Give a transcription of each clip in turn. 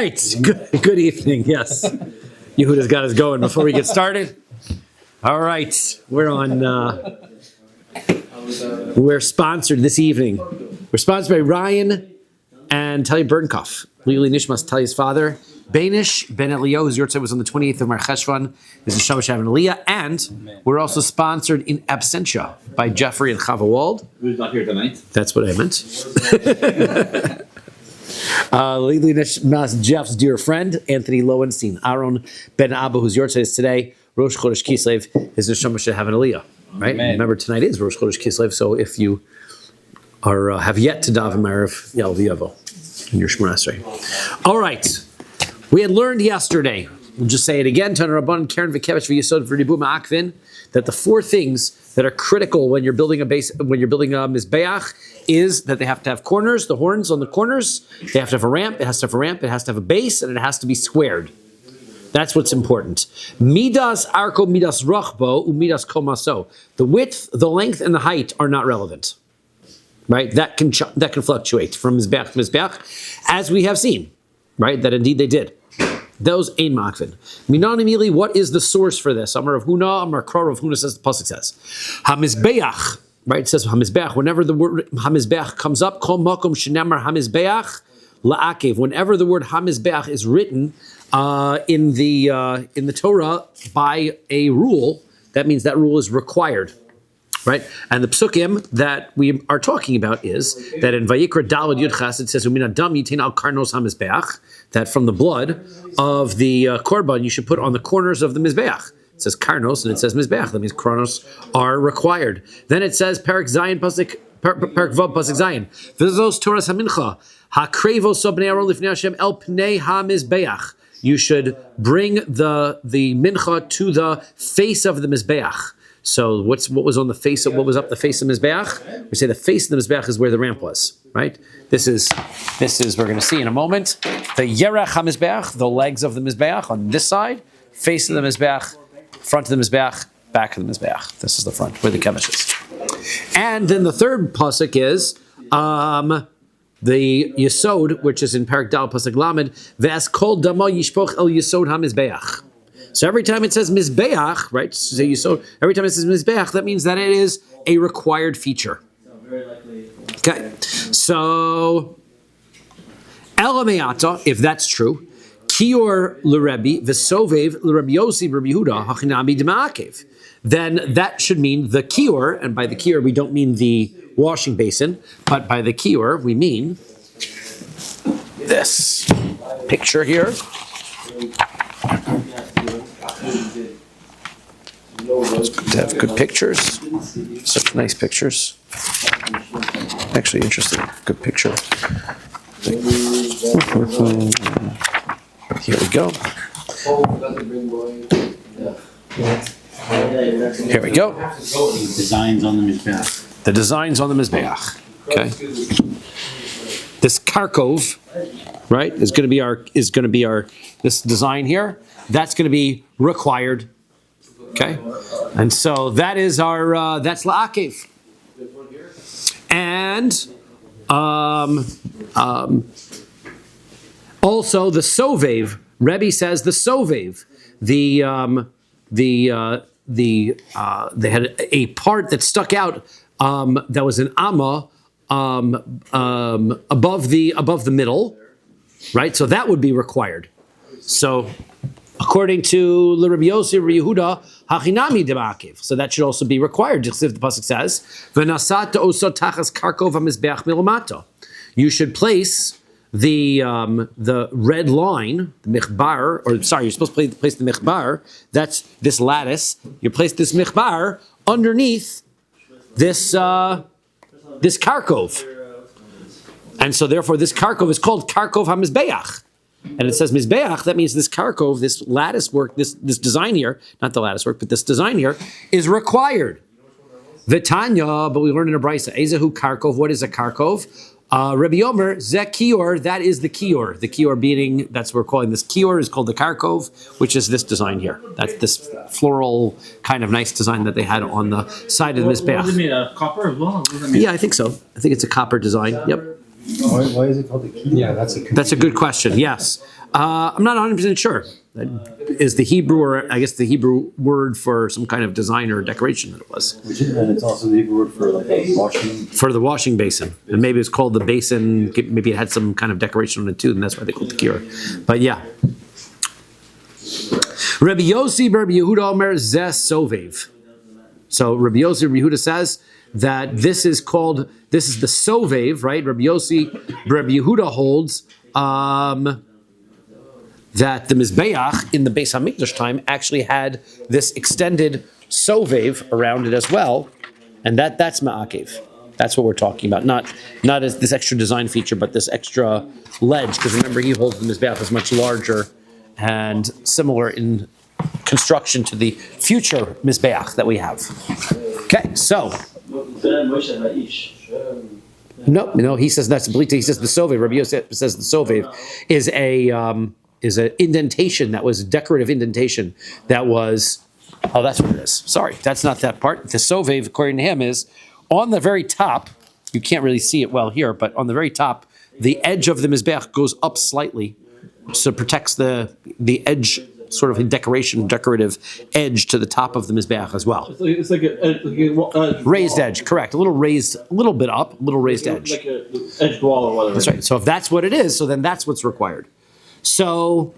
right, good evening. Yes, Yehuda's got us going. Before we get started, all right, we're on. We're sponsored this evening. We're sponsored by Ryan and Talia Bernkoff. Lili Nishmas, Talia's father, Banish Ben Elio, whose yahrzeit was on the 28th of Mar Cheshvan, is the Shabbat Shav and Aliyah, and we're also sponsored in absentia by Jeffrey and Chava Wald. Who's not here tonight? That's what I meant. Lili Nishmas, Jeff's dear friend, Anthony Lowenstein, Aaron Ben Abba, whose yahrzeit is today, Rosh Chodesh Kislev, is the Shabbat Shav and Aliyah. Right? Remember, tonight is Rosh Chodesh Kislev, so if you are have yet to daven Marav, Yal V'yavo in your Shemona Esrei. All right, we had learned yesterday. We'll just say it again. Tana Rabban Karen V'Kevich V'Yisod V'Ribu Ma'akvin, that the four things that are critical when you're building a base, when you're building a mizbeach, is that they have to have corners, the horns on the corners. They have to have a ramp. It has to have a ramp. It has to have a base, and it has to be squared. That's what's important. Midas arko, midas rachbo, umidas komaso. The width, the length, and the height are not relevant. Right? That can fluctuate from mizbeach to mizbeach, as we have seen. Right? That indeed they did. Those ain't makvin. Minan imili, what is the source for this? Amar of Huna, Amar Kror of Huna says, the pasuk says, hamizbeach. Right? It says hamizbeach. Whenever the word hamizbeach comes up, kol makom shenemar hamizbeach la'akev. Whenever the word hamizbeach is written in the Torah by a rule, that means that rule is required, right? And the psukim that we are talking about is that in Vayikra Dalad Yud Ches it says Umin Adam Yitin Al Karnos HaMizbeach, that from the blood of the korban you should put on the corners of the mizbeach. It says Karnos and it says Mizbeach. That means Karnos are required. Then it says Perak Zayin Pasuk Perak Vav Pasuk Zayin V'zos Torah Hamincha Hakrevo Sobnei Aron Lifnei Hashem El Pnei HaMizbeach. You should bring the mincha to the face of the mizbeach. So what was on the face of what was up the face of the mizbeach? We say the face of the mizbeach is where the ramp was, right? This is we're going to see in a moment the yerach hamizbeach, the legs of the mizbeach on this side, face of the mizbeach, front of the mizbeach, back of the mizbeach. This is the front where the kemesh is. And then the third pasuk is the Yesod, which is in Parak Dal Pasuk Lamed, Ve'as kol dama yishpoch el Yesod hamizbeach. So every time it says mizbeach, right? So Yesod, every time it says mizbeach, that means that it is a required feature. Okay, so Elameata, if that's true, Kior l'Rebbe v'Sovev l'Rebbe Yossi Rabbi Yehuda hachinami d'ma'akev. Then that should mean the kior, and by the kior we don't mean the washing basin, but by the kior we mean this picture here. It's good to have good pictures, such nice pictures. Actually, interesting, good picture. Here we go. Here we go. Designs on the Mizbeach. The designs on the Mizbeach. Okay. This Karkov, right, is going to be our this design here. That's going to be required. Okay. And so that is our that's La'akev. And also the Sovev. Rebbe says the Sovev, they had a part that stuck out that was an amma above the middle, right? So that would be required. So according to Rabbi Yossi Yehuda, hachinami demakiv. So that should also be required, just as the pasuk says, "V'nasat osot tachas karkov hamizbeach milamato." You should place the red line, the michbar, or sorry, you're supposed to place the michbar. That's this lattice. You place this michbar underneath this karkov, and so therefore this karkov is called karkov hamizbeach. And it says mizbeach. That means this karkov, this lattice work, this design here, not the lattice work, but this design here is required. Vitanya, but we learned in a brisa, ezehu karkov. What is a karkov? Rabbi Omer, zeh kior, that is the kior. The kior being, that's what we're calling this kior, is called the karkov, which is this design here. That's this floral kind of nice design that they had on the side of the mizbeach. Was it made of copper as well? Yeah, I think so. I think it's a copper design. Yep. Why is it called the key? Yeah, that's a good question. Yes. I'm not 100% sure. That is the Hebrew, or I guess the Hebrew word for some kind of design or decoration that it was. And it's also the Hebrew word for like a washing. For the washing basin. And maybe it's called the basin, maybe it had some kind of decoration on it too, and that's why they called it Kior. But yeah. Rabbi Yossi, Rabbi Yehuda Omer Zeh Sovev. So Rabbi Yossi, Rabbi Yehuda says that this is the Sovev, right? Rabbi Yossi, Rabbi Yehuda holds that the Mizbeach in the Beis HaMikdash time actually had this extended Sovev around it as well, and that's Ma'akev. That's what we're talking about, not as this extra design feature, but this extra ledge, because remember he holds the Mizbeach is much larger and similar in construction to the future Mizbeach that we have. Okay, so. No, he says that's complete. He says the Sovev, Rabbi Yosef says the Sovev is an indentation that was decorative indentation that was, that's what it is. Sorry, that's not that part. The Sovev, according to him, is on the very top. You can't really see it well here, but on the very top, the edge of the Mizbeach goes up slightly, so it protects the edge, sort of decorative edge to the top of the Mizbeach as well. It's like a raised edge, correct. A little raised, a little bit up, a little raised edge. Like a edged wall or whatever. That's right. So if that's what it is, so then that's what's required. So,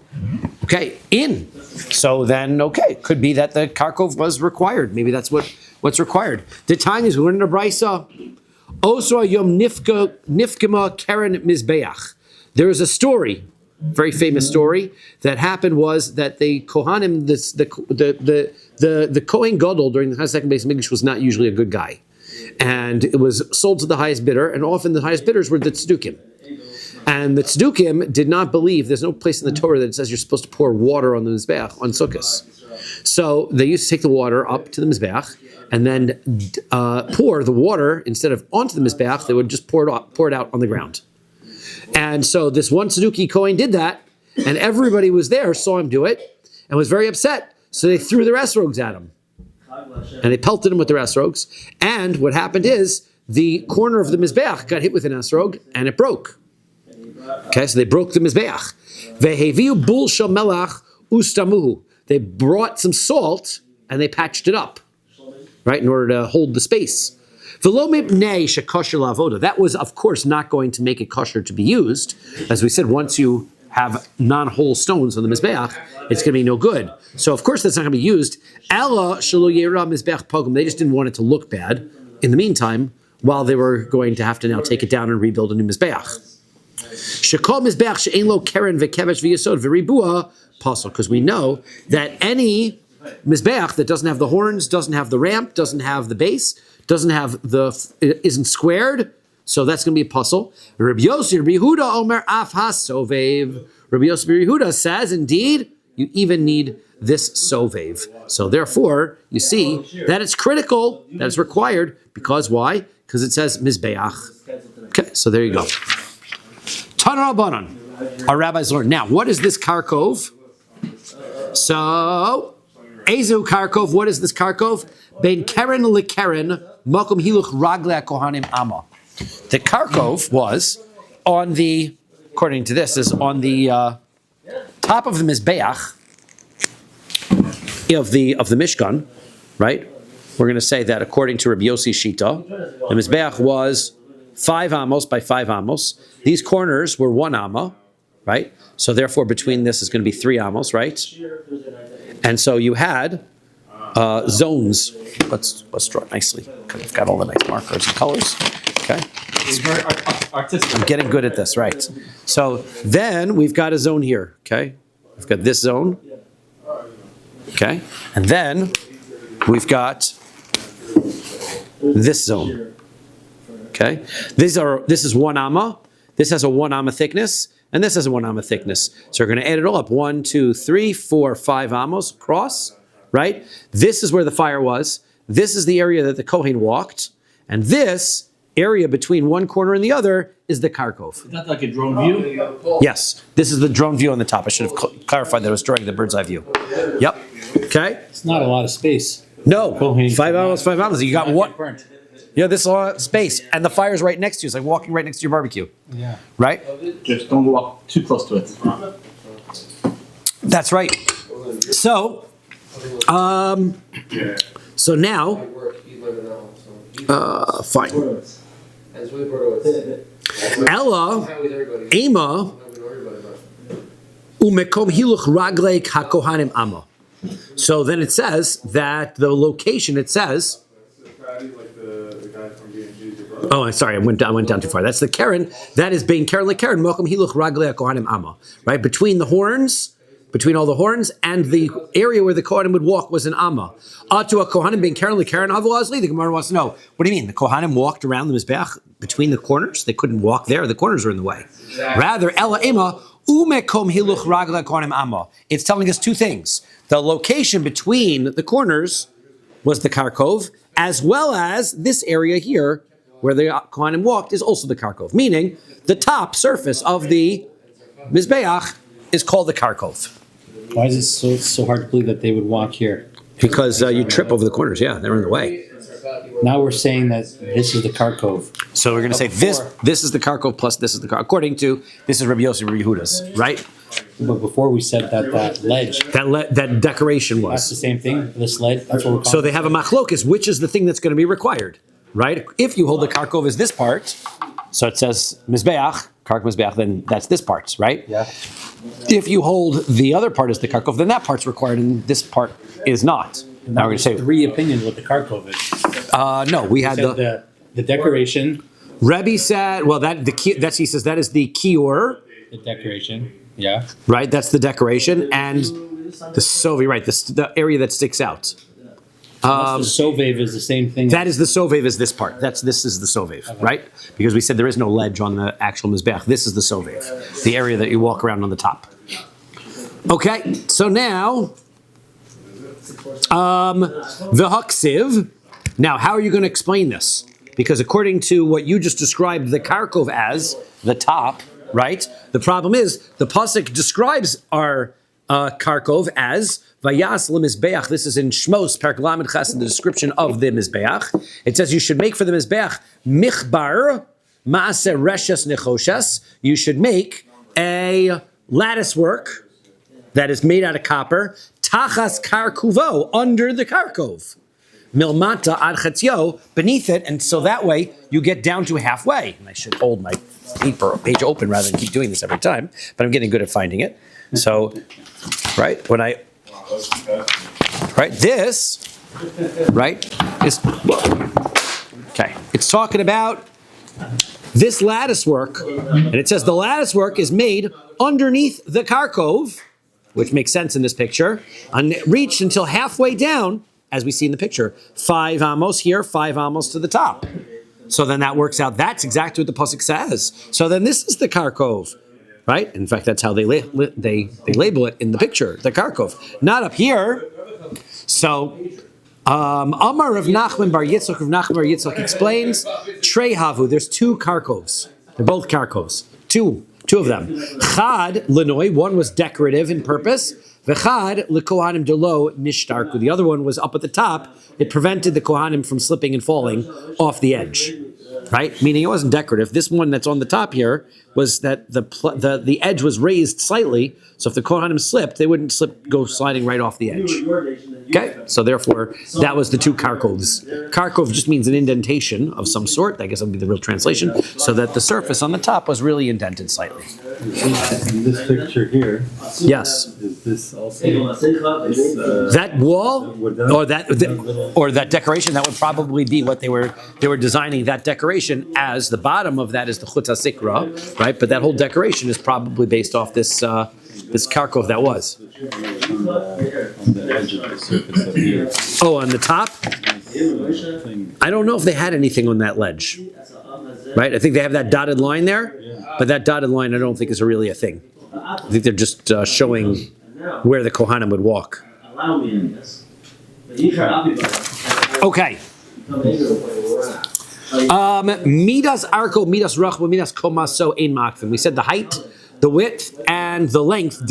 okay, So then, okay, could be that the Karkov was required. Maybe that's what's required. The time is, we learned in the Brisa, Oso Yom Nifkema Karen Mizbeach. There is a story, very famous story, that happened was that the Kohanim, the Kohen Gadol during the second Beis Hamikdash was not usually a good guy. And it was sold to the highest bidder, and often the highest bidders were the Tzdukim. And the Tzdukim did not believe, there's no place in the Torah that it says you're supposed to pour water on the Mizbeach, on Sukkos. So they used to take the water up to the Mizbeach, and then pour the water, instead of onto the Mizbeach, they would just pour it out on the ground. And so this one Tzduki Kohen did that, and everybody was there, saw him do it, and was very upset. So they threw their esrogs at him. And they pelted him with their esrogs. And what happened is, the corner of the Mizbeach got hit with an esrog, and it broke. Okay, so they broke the Mizbeach. Veheviu bul shel melach ustamuhu. They brought some salt, and they patched it up, right, in order to hold the space. That was, of course, not going to make it kosher to be used. As we said, once you have non-whole stones on the Mizbeach, it's going to be no good. So, of course, that's not going to be used. Ella shelo yera Mizbeach pogum. They just didn't want it to look bad. In the meantime, while they were going to have to now take it down and rebuild a new Mizbeach. Shekol Mizbeach she'ein lo keren vekevesh v'yesod v'ribua pasal. Because we know that any Mizbeach that doesn't have the horns, doesn't have the ramp, doesn't have the base, isn't squared, so that's going to be a puzzle. Rabbi Yossi, Rabbi Yehuda Omer Af HaSovev. Rabbi Yossi, Rabbi Yehuda says, indeed, you even need this Sovev. So therefore, you see that it's critical, that it's required, because why? Because it says Mizbeach. Okay, so there you go. Tana Rabbanan. Our rabbis learn. Now, what is this Karkov? So, Ezu Karkov, what is this Karkov? Bein Keren LeKeren, Makom Hiluch Ragle Kohanim Amma. The Karkov was on the, according to this, is on the top of the Mizbeach of the Mishkan, right? We're going to say that according to Rabbi Yossi Shita, the Mizbeach was 5 amos by 5 amos. These corners were 1 amma, right? So therefore, between this is going to be 3 amos, right? And so you had zones. Let's draw it nicely because I've got all the nice markers and colors. Okay. It's very artistic. I'm getting good at this, right? So then we've got a zone here. Okay, we've got this zone. Okay, and then we've got this zone. Okay, this is 1 amma. This has a 1 amma thickness, and this has a 1 amma thickness. So we're going to add it all up: 1, 2, 3, 4, 5 amos across. Right? This is where the fire was. This is the area that the Kohen walked, and this area between one corner and the other is the Karkov. Is that like a drone view? Yes, this is the drone view on the top. I should have clarified that I was drawing the bird's eye view. Yep. Okay. It's not a lot of space. No. Kohen. 5 amos, 5 amos. You got what? Burnt. Yeah, this is a lot of space, and the fire's right next to you. It's like walking right next to your barbecue. Yeah. Right? Just don't walk too close to it. That's right. So, so now, fine. Ella, Ema, Umekom Hiluch Raglei Hakohanim Ama. So then it says that the location, it says, oh, sorry, I went down too far. That's the Karen. That is being Karen LeKaren, Mokum Hiluch Raglei Hakohanim Ama. Right? Between all the horns, and the area where the Kohanim would walk was an Amma. Atu a Kohanim being Karen LeKaren Avu Azli. The Gemara wants to know, what do you mean? The Kohanim walked around the Mizbeach between the corners? They couldn't walk there. The corners were in the way. Rather, Ella Ema, Umekom Hiluch Raglei Kohanim Amma. It's telling us two things. The location between the corners was the Karkov, as well as this area here where the Kohanim walked is also the Karkov. Meaning, the top surface of the Mizbeach is called the Karkov. Why is it so hard to believe that they would walk here? Because you trip over the corners. Yeah, they're in the way. Now we're saying that this is the Karkov. So we're going to say this is the Karkov plus this is the Karkov. According to, this is Rabbi Yossi, Rabbi Yehuda's, right? But before we said that ledge. That decoration was. That's the same thing, this ledge. That's what we're So they have a machlokus, which is the thing that's going to be required, right? If you hold the Karkov as this part, so it says Mizbeach, Kark Mizbeach, then that's this part, right? Yeah. If you hold the other part as the Karkov, then that part's required and this part is not. Now we're going to say three opinions what the Karkov is. No, we had the decoration. Rebbe said, well, he says that is the kior. The decoration, yeah. Right, that's the decoration, and the sovev, right, the area that sticks out. The sovev is the same thing. That is the sovev is this part. This is the sovev, okay. Right? Because we said there is no ledge on the actual mizbeach. This is the sovev, the area that you walk around on the top. Okay, so now, the haksiv. Now, how are you going to explain this? Because according to what you just described the Karkov as, the top, right? The problem is, the pasuk describes our Karkov as Vayas leMizbeach. This is in Shmos, Perek Lamed Ches, in the description of the Mizbeach. It says you should make for the Mizbeach Michbar Maaseh Reshes Nechoshes. You should make a lattice work that is made out of copper, Tachas Karkuvo, under the Karkov. Milmata ad chatzio, beneath it, and so that way you get down to halfway. And I should hold my page open rather than keep doing this every time, but I'm getting good at finding it. So, right, this, right, is, okay, it's talking about this lattice work, and it says the lattice work is made underneath the Karkov, which makes sense in this picture, and it reached until halfway down, as we see in the picture, 5 amos here, 5 amos to the top. So then that works out. That's exactly what the pasuk says. So then this is the Karkov, right? In fact, that's how they label it in the picture, the Karkov. Not up here. So Amar Rav Nachman Bar Yitzchak, Rav Nachman Bar Yitzchak explains, Trei Havu, there's 2 Karkovs. They're both Karkovs. Two of them. Chad Lenoi, one was decorative in purpose. V'chad lekohanim delo nishtarku. The other one was up at the top. It prevented the kohanim from slipping and falling off the edge, right? Meaning it wasn't decorative. This one that's on the top here was that the edge was raised slightly, so if the kohanim slipped, they wouldn't go sliding right off the edge. Okay, so therefore that was the 2 karkovs. Karkov just means an indentation of some sort. I guess that would be the real translation. So that the surface on the top was really indented slightly. In this picture here, yes, is this also that wall or that decoration? That would probably be what they were designing that decoration as. The bottom of that is the chutz hasikra, right? But that whole decoration is probably based off this Karkov that was. on the edge of the surface of here? Oh, on the top? I don't know if they had anything on that ledge. Right? I think they have that dotted line there, but that dotted line I don't think is really a thing. I think they're just showing where the Kohanim would walk. Okay. Midas arko, midas rachba, midas komaso ein makvim. We said the height, the width, and the length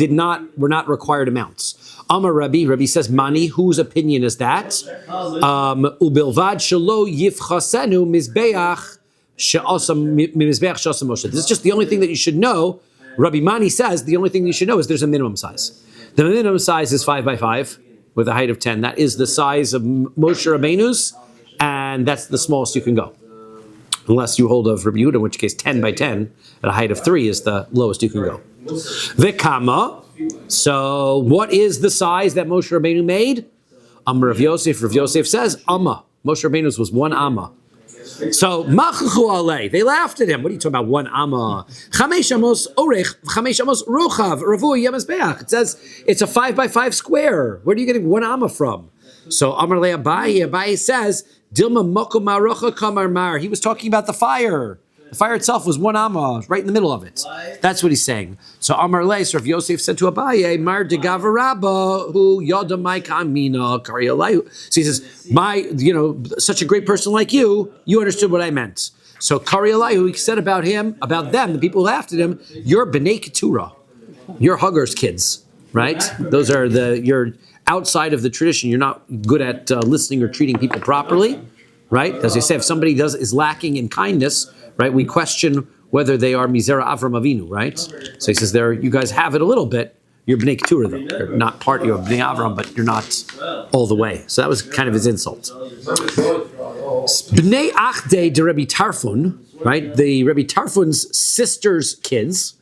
were not required amounts. Amar Rabbi says, Mani, whose opinion is that? Ubilvad shelo yifchasenu mizbeach she'asam mizbeach she'asam Moshe. This is just the only thing that you should know Rabbi Mani says the only thing you should know is there's a minimum size. The minimum size is 5 by 5 with a height of 10. That is the size of Moshe Rabbeinu's, and that's the smallest you can go. Unless you hold of Rabbi Yehuda, in which case 10 by 10 at a height of 3 is the lowest you can go. V'kama. So what is the size that Moshe Rabbeinu made? Amar Rav Yosef. Rav Yosef says Amma. Moshe Rabbeinu's was 1 Amma. So machachu alei. They laughed at him. What are you talking about? 1 Amma. Chamesh amos orech. Chamesh amos rochav. Ravui yemazbeach. It says it's a 5 by 5 square. Where are you getting 1 Amma from? So Amar le Abaye. Abaye says Dilma mokum marocha kamar mar. He was talking about the fire. The fire itself was 1 Amma, right in the middle of it. That's what he's saying. So Amar le, so Rav Yosef said to Abaye, Mar de Gavarabba, who yoda mai kamina kariyalayu. So he says, such a great person like you understood what I meant. So kariyalayu, he said about him, about them, the people who laughed at him, you're b'nei keturah. You're huggers' kids, right? Those are you're outside of the tradition. You're not good at listening or treating people properly, right? As I say, if somebody is lacking in kindness, right, we question whether they are Mizera Avram Avinu, right? So he says, you guys have it a little bit. You're Bnei Keturah, though. You're not part, you're Bnei Avram, but you're not all the way. So that was kind of his insult. Bnei Achdei de Rabbi Tarfon, right? The Rabbi Tarfon's sister's kids,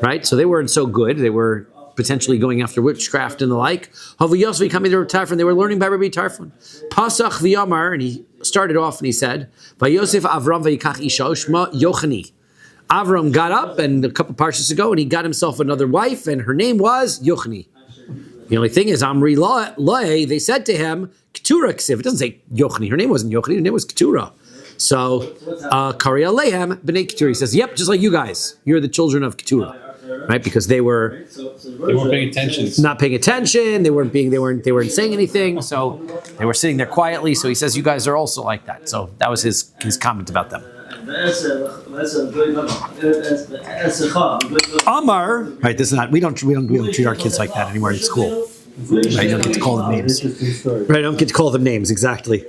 right? So they weren't so good. They were potentially going after witchcraft and the like. Havu Yosef coming to Rabbi Tarfon. They were learning by Rabbi Tarfon. Pasach v'yamar, and he started off and he said, "Vayosef Avram v'yikach isha shma Yochani." Avram got up and a couple parshas ago, and he got himself another wife, and her name was Yochani. The only thing is, Amri Loe, they said to him, Keturah Ksiv. It doesn't say Yochani. Her name wasn't Yochani. Her name was Keturah. So, Kari Alehem b'nei Keturah. He says, "Yep, just like you guys, you're the children of Keturah." Right, because they weren't paying attention. Not paying attention. They weren't saying anything. So they were sitting there quietly. So he says, "You guys are also like that." So that was his comment about them. Amar, right? This is not. We don't treat our kids like that anymore in school. Right? You don't get to call them names. Right? Don't get to call them names exactly.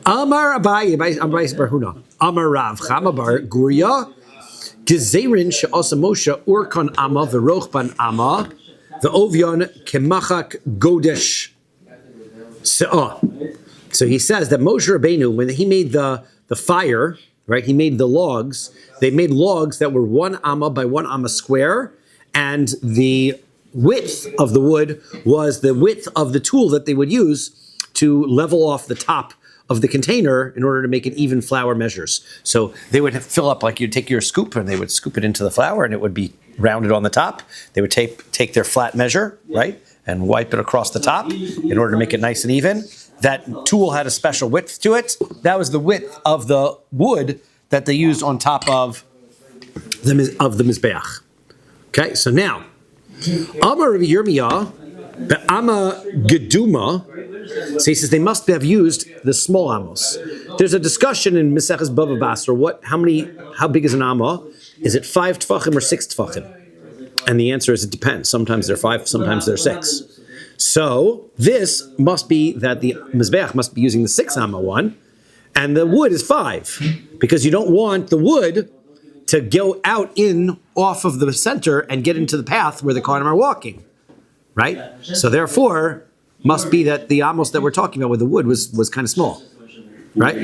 Amar Abaye Barhuna. Amar Rav Chamabar Guria. Gezerin she'asa Moshe urkan ama v'rochban ama v'ovyon kemachak godesh se'ah. So he says that Moshe Rabbeinu, when he made the fire, right? He made the logs. They made logs that were 1 amma by 1 amma square, and the width of the wood was the width of the tool that they would use to level off the top of the container in order to make it even flour measures. So they would fill up, like you'd take your scoop and they would scoop it into the flour and it would be rounded on the top. They would take their flat measure, right, and wipe it across the top in order to make it nice and even. That tool had a special width to it. That was the width of the wood that they used on top of the Mizbeach. Okay, so now, Amar Rabbi Yirmiyah, Be'ama Geduma. So he says they must have used the small amos. There's a discussion in Maseches Bava Basra. How big is an amma? Is it 5 tefachim or 6 tefachim? And the answer is it depends. Sometimes they're 5, sometimes they're 6. So this must be that the Mizbeach must be using the 6 amma one, and the wood is 5, because you don't want the wood to go out off of the center and get into the path where the Kohanim are walking, right? So therefore, must be that the amos that we're talking about with the wood was kind of small, right?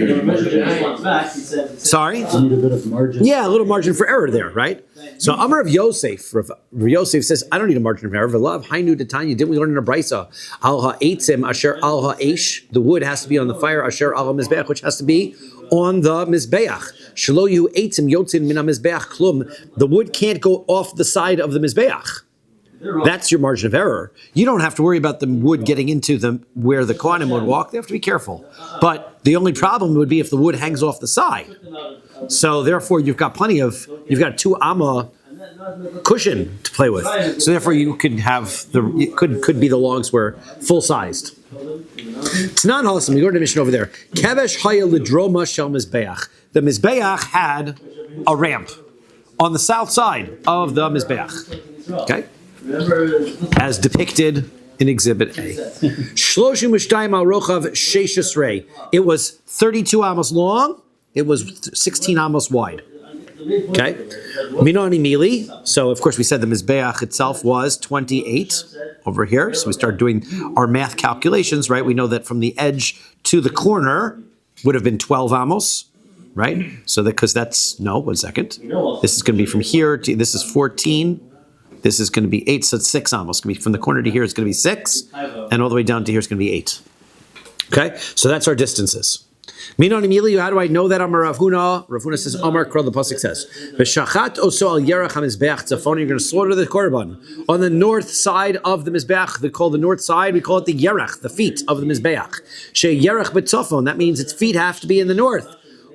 Sorry? You need a bit of margin. Yeah, a little margin for error there, right? So Amar of Yosef, Rav Yosef says, I don't need a margin of error. V'lav hainu detanya. Didn't we learn in a brisa? Al ha'etzim asher al ha'esh. The wood has to be on the fire. Asher al ha'mizbeach, which has to be on the mizbeach. Shelo yu eitzim yotzin min ha'mizbeach klum. The wood can't go off the side of the mizbeach. That's your margin of error. You don't have to worry about the wood getting into where the Kohanim would walk. They have to be careful. But the only problem would be if the wood hangs off the side. So therefore, you've got a 2 amma cushion to play with. So therefore, you could have it could be the logs were full sized. It's not awesome. We go to the mission over there. Kevesh haya lidroma shel mizbeach. The mizbeach had a ramp on the south side of the mizbeach. Okay. As depicted in Exhibit A. Shloshim v'shtayim al rochav sheishas rei. It was 32 amos long. It was 16 amos wide. Okay. Minani Mili. So, of course, we said the Mizbeach itself was 28 over here. So we start doing our math calculations, right? We know that from the edge to the corner would have been 12 amos, right? So that, because that's, no, 1 second. This is going to be from here to, this is 14. This is going to be 8, so it's 6 amos. It's going to be from the corner to here, it's going to be 6. And all the way down to here, it's going to be 8. Okay? So that's our distances. Minon Emilio, how do I know that? Amar Rav Huna. Rav Huna says, Amar Kral, the pasuk says, V'shachat oso al yerach hamizbeach tzafon. You're going to slaughter the korban on the north side of the mizbeach. They call the north side. We call it the yerach, the feet of the mizbeach. She yerach b'tzafon. That means its feet have to be in the north.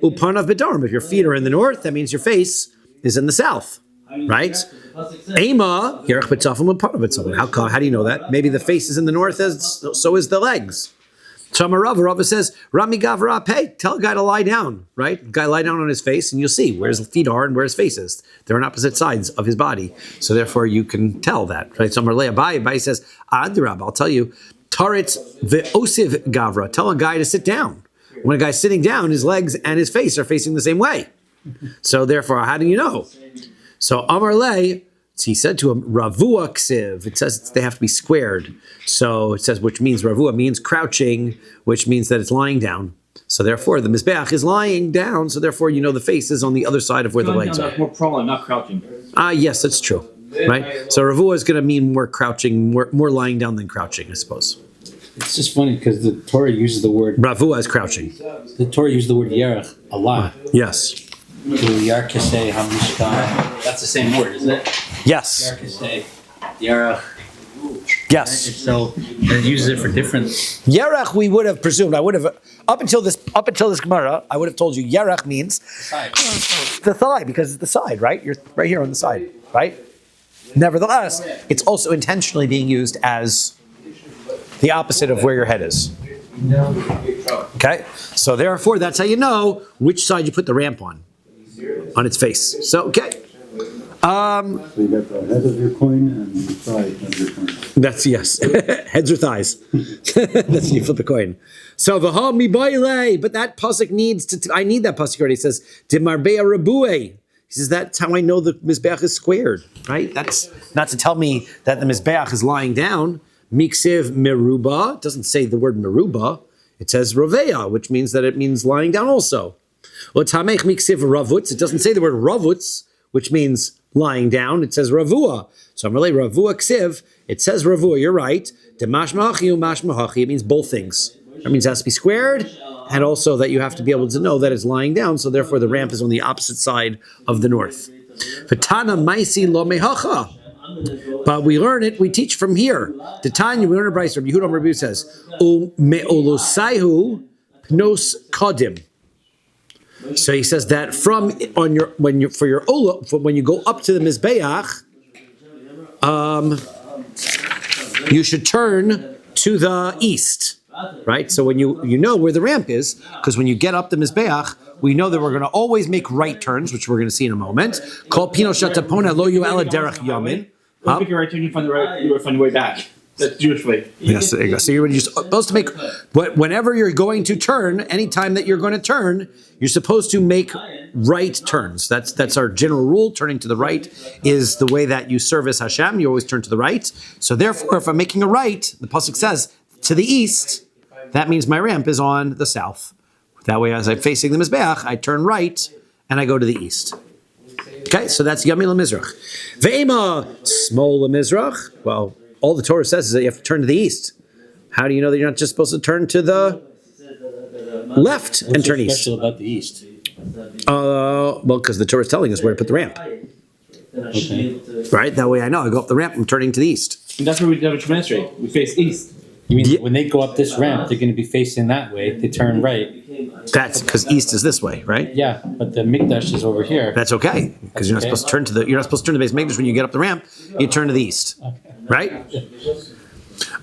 Upanav b'darim. If your feet are in the north, that means your face is in the south, right? Ema yerach b'tzafon upanav b'tzafon. How do you know that? Maybe the face is in the north, as so is the legs. So Rava says, Rami Gavra Pei, tell a guy to lie down, right? The guy lie down on his face and you'll see where his feet are and where his face is. They're on opposite sides of his body. So therefore you can tell that, right? So Abai says, Adrab, I'll tell you, Tarit ve'osiv Gavra, tell a guy to sit down. When a guy's sitting down, his legs and his face are facing the same way. So therefore, how do you know? So Amarle, he said to him, Ravua ksiv. It says they have to be squared. So it says, which means Ravua means crouching, which means that it's lying down. So therefore, the Mizbeach is lying down. So therefore, you know the face is on the other side of where the legs are. More prone, not crouching. Yes, that's true. Right? So Ravua is going to mean more crouching, more lying down than crouching, I suppose. It's just funny because the Torah uses the word. Ravua is crouching. The Torah uses the word yerach a lot. Yes. Yarkasei hamishkan. That's the same word, isn't it? Yes. Yarkasei, yerach. Yes. So it uses it for different. Yerach, we would have presumed. I would have up until this Gemara. I would have told you Yerach means the thigh because it's the side, right? You're right here on the side, right? Nevertheless, it's also intentionally being used as the opposite of where your head is. Okay, so therefore, that's how you know which side you put the ramp on its face. So okay. So you got the head of your coin and the thigh of your coin. That's yes. Heads or thighs. That's you flip a coin. So v'ha mi baile, but that pasuk needs to. I need that pasuk already. It says dimarbea rabue. He says that's how I know the mizbeach is squared. Right. That's not to tell me that the mizbeach is lying down. Miksiv meruba. It doesn't say the word meruba. It says roveya, which means that it means lying down also. Otamech miksiv ravutz. It doesn't say the word ravutz, which means lying down. It says ravua. So I'm really ravua ksiv. It says ravua. You're right. Demashmahachi umashmahachi. It means both things. That means it has to be squared, and also that you have to be able to know that it's lying down. So therefore, the ramp is on the opposite side of the north. Fatana maisi lo mehacha. But we learn it. We teach from here. The Tanya we learn a Bryce. Rabbi Yehuda Rabbi says, "Me'olosaihu pnos kodim." So he says that from on your when you for your ola when you go up to the mizbeach, you should turn to the east, right? So when you know where the ramp is, because when you get up the mizbeach, we know that we're going to always make right turns, which we're going to see in a moment. Kol pino shatapona lo yu'ela derech yamin. Make a right turn, you find the way back. That's Jewish way. Yes, there you go. So you're supposed to make, whenever you're going to turn, anytime that you're going to turn, you're supposed to make right turns. That's our general rule. Turning to the right is the way that you service Hashem. You always turn to the right. So therefore, if I'm making a right, the pasuk says to the east, that means my ramp is on the south. That way, as I'm facing the mizbeach, I turn right and I go to the east. Okay, so that's Yami LaMizrach. Ve'ema Smol LaMizrach. Well, all the Torah says is that you have to turn to the east. How do you know that you're not just supposed to turn to the left and turn east? What's so special about the east? Well, because the Torah is telling us where to put the ramp. Okay. Right? That way I know. I go up the ramp, I'm turning to the east. And that's where we demonstrate. We face east. You mean when they go up this ramp, they're going to be facing that way. They turn right. That's because east is this way, right? Yeah, but the mikdash is over here. That's okay, because you're not supposed to turn to the base mikdash when you get up the ramp. You turn to the east, right?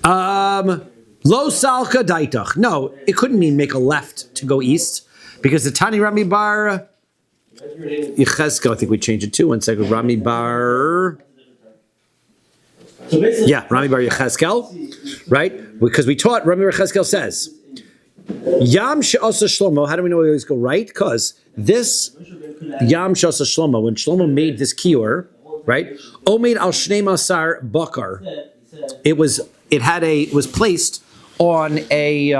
Lo salka daitach. No, it couldn't mean make a left to go east, because the Tani Rami Bar Yechezkel. I think we changed it to 1 second. Rami Bar. Yeah, Rami Bar Yechezkel, right? Because we taught Rami Bar Yechezkel says. Yam she'asa shlomo. How do we know we always go right? Because this Yam Shasa Shlomo, when Shlomo made this kior, right? Omeid al Shnei Masar Bakar. It was placed on a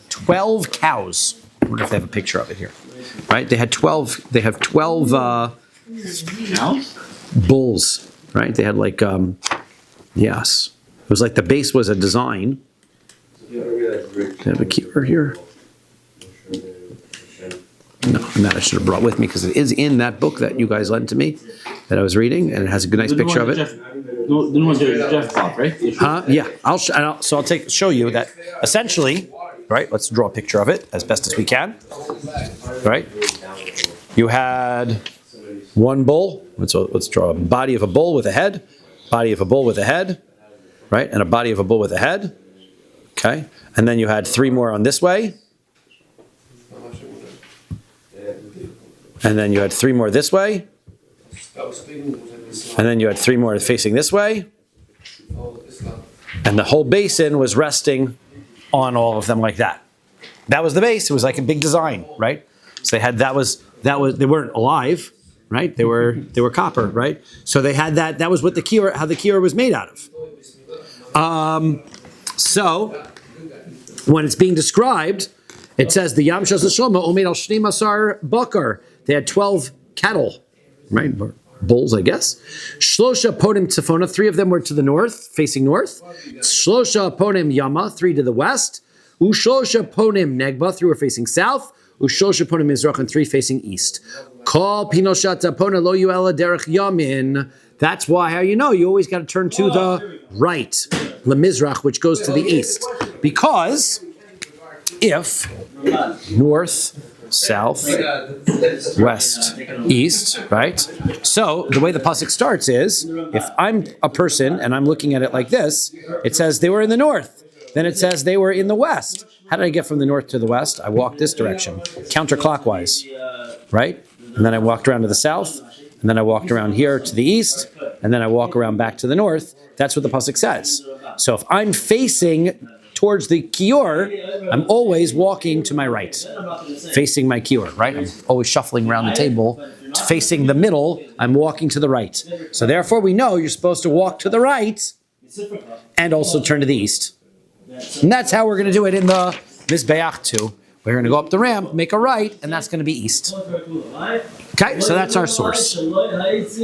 12 cows. I wonder if they have a picture of it here. Right? They have 12 bulls, right? They had like yes. It was like the base was a design. They have a keeper here. No, that I should have brought with me because it is in that book that you guys lent to me that I was reading, and it has a good nice picture of it. The new one that Jeff bought, right? Yeah, I'll show you that essentially, right? Let's draw a picture of it as best as we can. Right? You had one bull. Let's draw a body of a bull with a head, body of a bull with a head, right? And a body of a bull with a head. Okay, and then you had three more on this way. And then you had three more this way. And then you had three more facing this way. And the whole basin was resting on all of them like that. That was the base. It was like a big design, right? So they had they weren't alive, right? They were copper, right? So they had that was what how the kior was made out of. So when it's being described, it says the Yam Shas Shlomo Omeid al Shnei Masar Bakar. They had 12 cattle, right? Bulls, I guess. Shlosha Ponim Tzafona, 3 of them were to the north, facing north. Shlosha Ponim Yama, 3 to the west. Ushlosha Ponim Negba, 3 were facing south. Ushlosha Ponim Mizrach, and 3 facing east. Kol Pinoshat Pona Lo Yuela Derech Yamin. That's why, how you know, you always got to turn to the right, Lemizrach, which goes to the east. Because if north, south, west, east, right? So the way the pasuk starts is, if I'm a person and I'm looking at it like this, it says they were in the north. Then it says they were in the west. How did I get from the north to the west? I walked this direction, counterclockwise, right? And then I walked around to the south, and then I walked around here to the east, and then I walk around back to the north. That's what the pasuk says. So if I'm facing towards the kior, I'm always walking to my right, facing my kior, right? I'm always shuffling around the table, facing the middle, I'm walking to the right. So therefore we know you're supposed to walk to the right and also turn to the east. And that's how we're going to do it in the Mizbeach too. We're going to go up the ramp, make a right, and that's going to be east. Okay, so that's our source. It's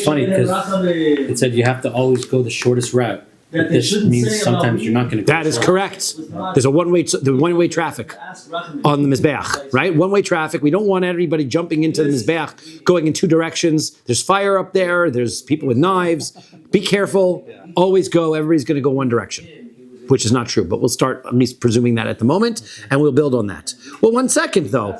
funny because it said you have to always go the shortest route. But this means sometimes you're not going to go. That is correct. There's a one-way traffic on the Mizbeach, right? One-way traffic. We don't want everybody jumping into the Mizbeach, going in 2 directions. There's fire up there. There's people with knives. Be careful. Always go. Everybody's going to go one direction, which is not true. But we'll start, I'm presuming that at the moment, and we'll build on that. Well, 1 second, though.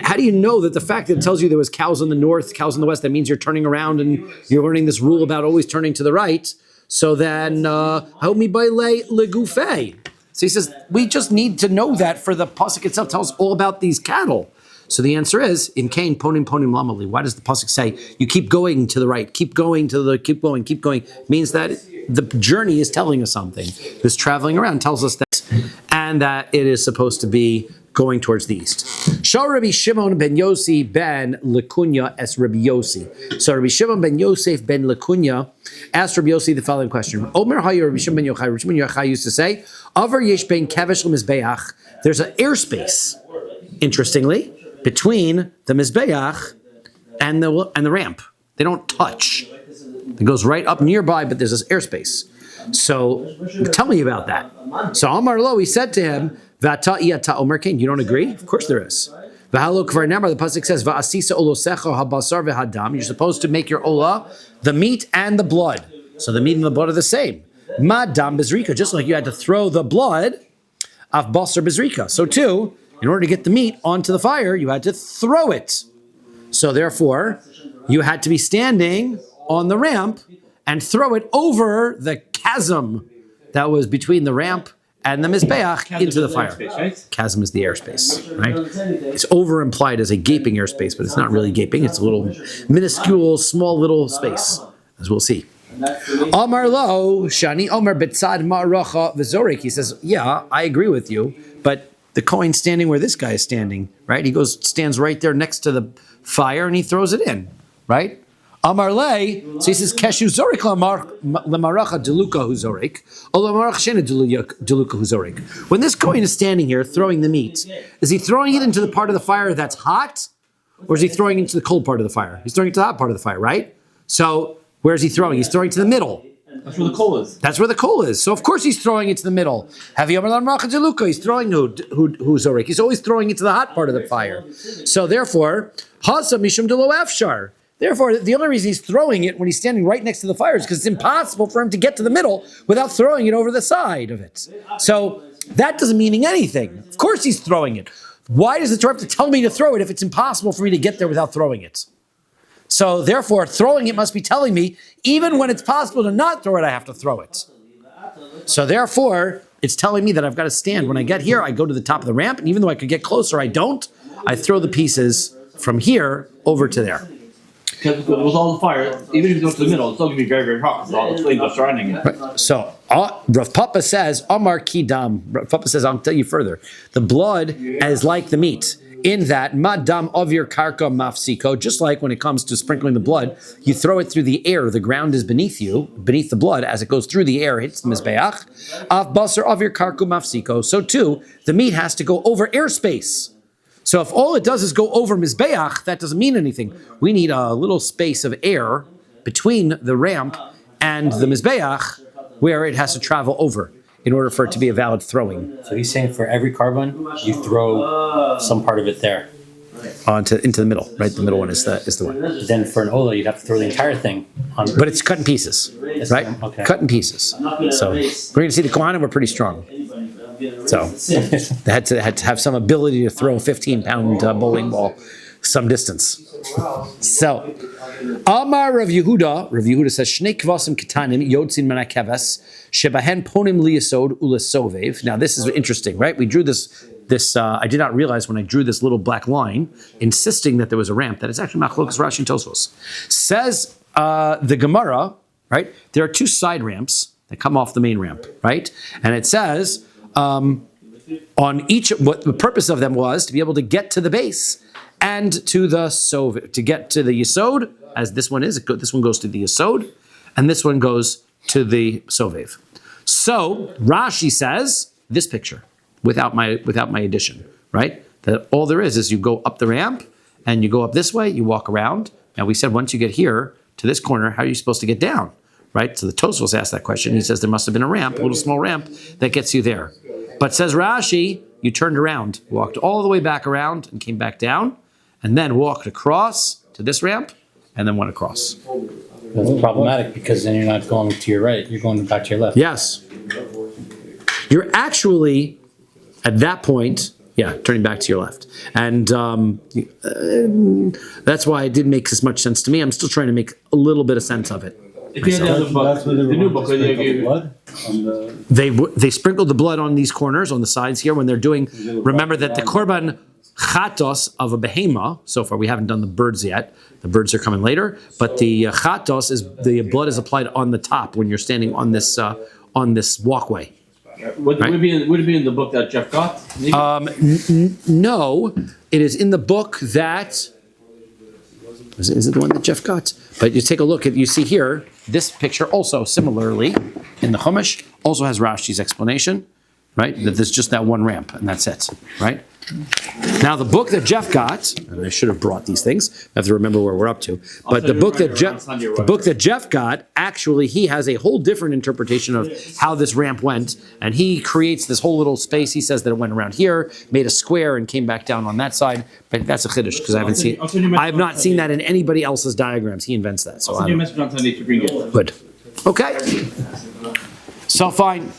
How do you know that the fact that it tells you there was cows in the north, cows in the west, that means you're turning around and you're learning this rule about always turning to the right? So then, help me by legufei. So he says, we just need to know that for the pasuk itself tells us all about these cattle. So the answer is, in Cain, ponim lamali. Why does the pasuk say, you keep going to the right, keep going, keep going? It means that the journey is telling us something. This traveling around tells us that, and that it is supposed to be going towards the east. Shal Rabbi Shimon ben Yossi ben Lekunya es Rabbi Yossi. So Rabbi Shimon ben Yosef ben Lekunya asked Rabbi Yossi the following question. Omer Hayo Rabbi Shimon ben Yochai. Rabbi Shimon ben Yochai used to say, Avar yesh ben kevesh l'mizbeach. There's an airspace, interestingly, between the mizbeach and the ramp. They don't touch. It goes right up nearby, but there's this airspace. So tell me about that. So Amar Lo, he said to him, Vata iyata omer kain. You don't agree? Of course there is. V'halo kvar namar. The pasuk says, Va'asisa olosecha habasar v'hadam. You're supposed to make your olah the meat and the blood. So the meat and the blood are the same. Madam bezrika. Just like you had to throw the blood of basar bezrika. So too, in order to get the meat onto the fire, you had to throw it. So therefore, you had to be standing on the ramp and throw it over the chasm that was between the ramp and the Mizbeach into the fire. Chasm is the airspace, right? It's over implied as a gaping airspace, but it's not really gaping. It's a little minuscule, small little space, as we'll see. Amar Lo, Shani Omer Betzad Ma'aracha V'Zorik. He says, yeah, I agree with you, but the Kohen standing where this guy is standing, right? He stands right there next to the fire and he throws it in, right? Amar lei, so he says, Keshu zorik lemaracha deluka huzorik, or lemaracha shena deluka huzorik. When this Kohen is standing here throwing the meat, is he throwing it into the part of the fire that's hot, or is he throwing it into the cold part of the fire? He's throwing it to the hot part of the fire, right? So where is he throwing? He's throwing it to the middle. That's where the coal is. That's where the coal is. So of course he's throwing it to the middle. He's throwing huzorik. He's always throwing it to the hot part of the fire. So therefore, hasa mishum delo efshar. Therefore, the only reason he's throwing it when he's standing right next to the fire is because it's impossible for him to get to the middle without throwing it over the side of it. So that doesn't mean anything. Of course he's throwing it. Why does the Torah have to tell me to throw it if it's impossible for me to get there without throwing it? So therefore, throwing it must be telling me, even when it's possible to not throw it, I have to throw it. So therefore, it's telling me that I've got to stand. When I get here, I go to the top of the ramp, and even though I could get closer, I don't. I throw the pieces from here over to there. Because with all the fire, even if you go to the middle, it's still going to be very, very hot because all the flames are surrounding it. Right. So Rav Papa says, Amar Kidam. Rav Papa says, I'll tell you further. The blood is like the meat, in that madam of your karka mafsiko, just like when it comes to sprinkling the blood, you throw it through the air. The ground is beneath you, beneath the blood, as it goes through the air, hits the mizbeach. Av basar of your karku mafsiko. So too, the meat has to go over airspace. So if all it does is go over Mizbeach, that doesn't mean anything. We need a little space of air between the ramp and the Mizbeach where it has to travel over in order for it to be a valid throwing. So he's saying for every carbon, you throw some part of it there. Into the middle, right? The middle one is the one. But then for an Ola, you'd have to throw the entire thing on. But it's cut in pieces, right? Okay. Cut in pieces. So we're going to see the Kohanim were pretty strong. So they had to have some ability to throw a 15-pound bowling ball some distance. So Amar Rav Yehuda says Shnei kvasim ketanim yotzin menakeves shebahen ponim liyasod ulasovev. Now this is interesting, right? We drew this. I did not realize when I drew this little black line, insisting that there was a ramp, that it's actually Machlokas Rashi and Tosfos. Says the Gemara, right? There are two side ramps that come off the main ramp, right? And it says on each, what the purpose of them was to be able to get to the base and to the Sov, to get to the Yesod, as this one is. This one goes to the Yesod, and this one goes to the Sovev. So Rashi says this picture without my addition, right? That all there is you go up the ramp and you go up this way, you walk around. Now we said once you get here to this corner, how are you supposed to get down, right? So the Tosfos asked that question. He says there must have been a ramp, a little small ramp that gets you there. But says Rashi, you turned around, walked all the way back around and came back down, and then walked across to this ramp and then went across. That's problematic because then you're not going to your right, you're going back to your left. Yes. You're actually, at that point, turning back to your left. And that's why it didn't make as much sense to me. I'm still trying to make a little bit of sense of it. If you had the other book, the new book, they sprinkled the blood on these corners, on the sides here, when they're doing, remember that the korban chatos of a behema, so far we haven't done the birds yet, the birds are coming later, but the chatos is, the blood is applied on the top when you're standing on this walkway. Would it be in the book that Jeff got? No, it is in the book that, is it the one that Jeff got? But you take a look you see here, this picture also similarly in the Chumash also has Rashi's explanation, right? That there's just that one ramp and that's it, right? Now the book that Jeff got, and I should have brought these things, I have to remember where we're up to, but the book that Jeff got, actually he has a whole different interpretation of how this ramp went, and he creates this whole little space. He says that it went around here, made a square, and came back down on that side, but that's a chiddush, because I have not seen that in anybody else's diagrams. He invents that. So I'll send you a message on Sunday to bring it. Good. Okay. So fine.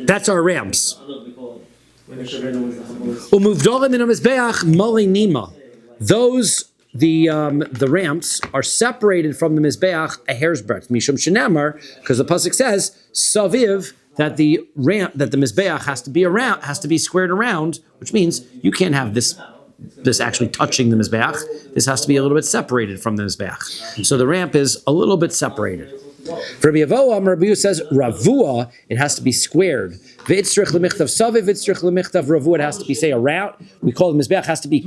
That's our ramps. Those the ramps are separated from the mizbeach a hair's breadth. Mishum shenamar, because the pasuk says saviv, that the ramp, that the mizbeach has to be squared around, which means you can't have this actually touching the mizbeach. This has to be a little bit separated from the mizbeach. So the ramp is a little bit separated. For Rabbi Rabbi says ravua, it has to be squared. V'itzrich lemichtav saviv, v'itzrich lemichtav ravua, it has to be, say, around. We call the mizbeach has to be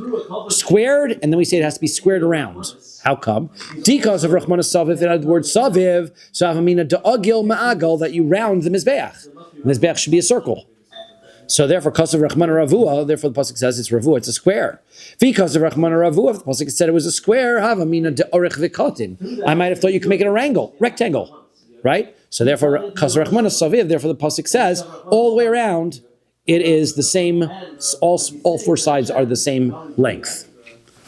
squared, and then we say it has to be squared around. How come? Because of Rachmana saviv, it had the word saviv, so avamina da'agil ma'agal, that you round the mizbeach. The mizbeach should be a circle. So therefore, because of Rachmana Ravua, therefore the pasuk says it's Ravua, it's a square. Because of Rachmana Ravua, the pasuk said it was a square. Havamina de'orich v'kotin. I might have thought you could make it a rectangle, right? So therefore, because of Rachmana Saviv, therefore the pasuk says all the way around, it is the same. All four sides are the same length.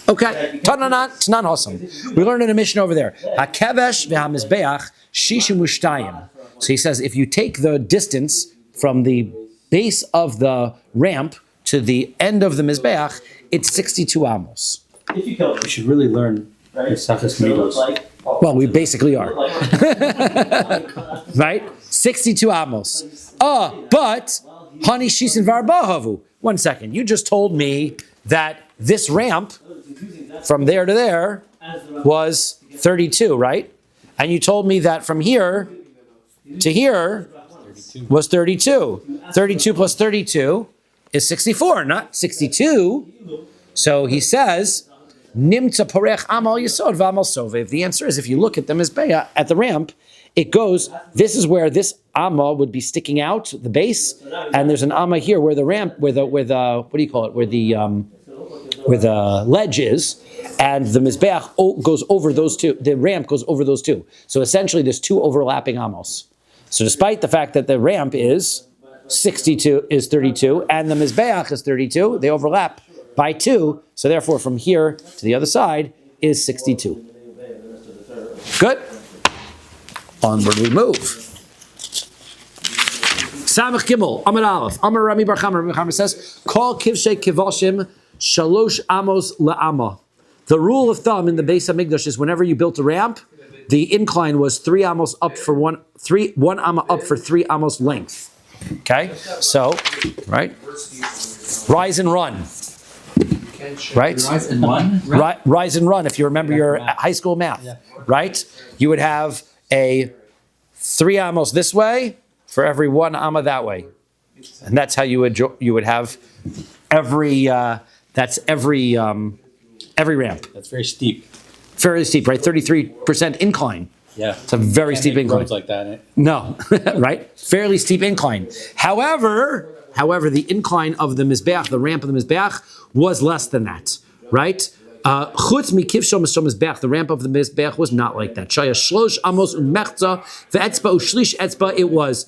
Okay, Tanan awesome. We learned in a mission over there. Hakevesh v'hamizbeach shishim ushtayim. So he says if you take the distance from the base of the ramp to the end of the mizbeach, it's 62 amos. We should really learn Mesachas Midos. Well, we basically are. Right? 62 amos. But, Hani Shisin Varbahavu. 1 second. You just told me that this ramp from there to there was 32, right? And you told me that from here to here was 32. 32 plus 32 is 64, not 62. So he says, Nimtza porech amal yisod v'amal sovev. The answer is, if you look at the mizbeah, at the ramp, it goes, this is where this amma would be sticking out, the base, and there's an amma here where the ramp, where the what do you call it, where the ledge is, and the mizbeach goes over those two, the ramp goes over those two. So essentially there's two overlapping amos. So despite the fact that the ramp is 32, and the mizbeach is 32, they overlap by 2. So therefore, from here to the other side is 62. Good. Onward we move. Samach Gimel, Amar Aleph, Amar Rami Bar Chama. Rami Chama says, Kol kivshei kivashim shalosh amos la'ama. The rule of thumb in the Beis HaMikdash is whenever you built a ramp, the incline was 3 amos up for one amma up for 3 amos length. Okay, so right, rise and run. Right, Rise and run. Rise and run. If you remember your high school math, right, you would have a 3 amos this way for every 1 amma that way, and that's how you would have every ramp. That's very steep. Fairly steep, right? 33% incline. Yeah, it's a very steep incline. Roads like that. No, right? Fairly steep incline. However, the incline of the mizbeach, the ramp of the mizbeach, was less than that, right? Chutz mikivsho mishom mizbeach, the ramp of the mizbeach was not like that. Shaya shlosh amos umechza ve'etzba ushlish etzba. It was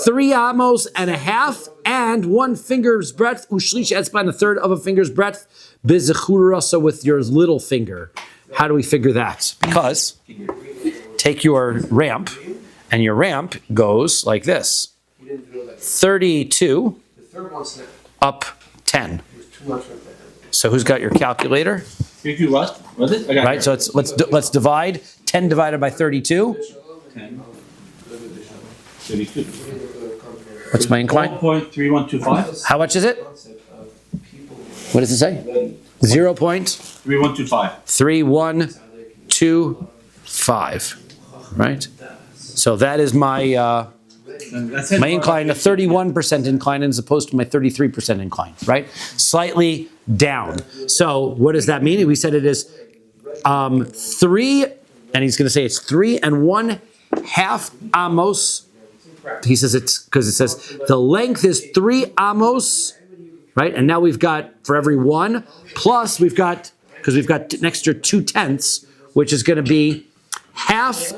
3 amos and a half and 1 finger's breadth ushlish etzba and 1/3 of a finger's breadth bizechurasa with your little finger. How do we figure that? Because take your ramp, and your ramp goes like this: 32 up 10. So who's got your calculator? Was it? Right. So let's divide 10 divided by 32. 10. 32. What's my incline? 0.3125. How much is it? What does it say? 0.3125. 3125. Right. So that is my incline, a 31% incline as opposed to my 33% incline, right? Slightly down. So what does that mean? We said it is 3, and he's going to say it's 3 1/2 amos. He says it's because it says the length is 3 amos, right? And now we've got for every 1 plus we've got an extra 2/10, which is going to be half.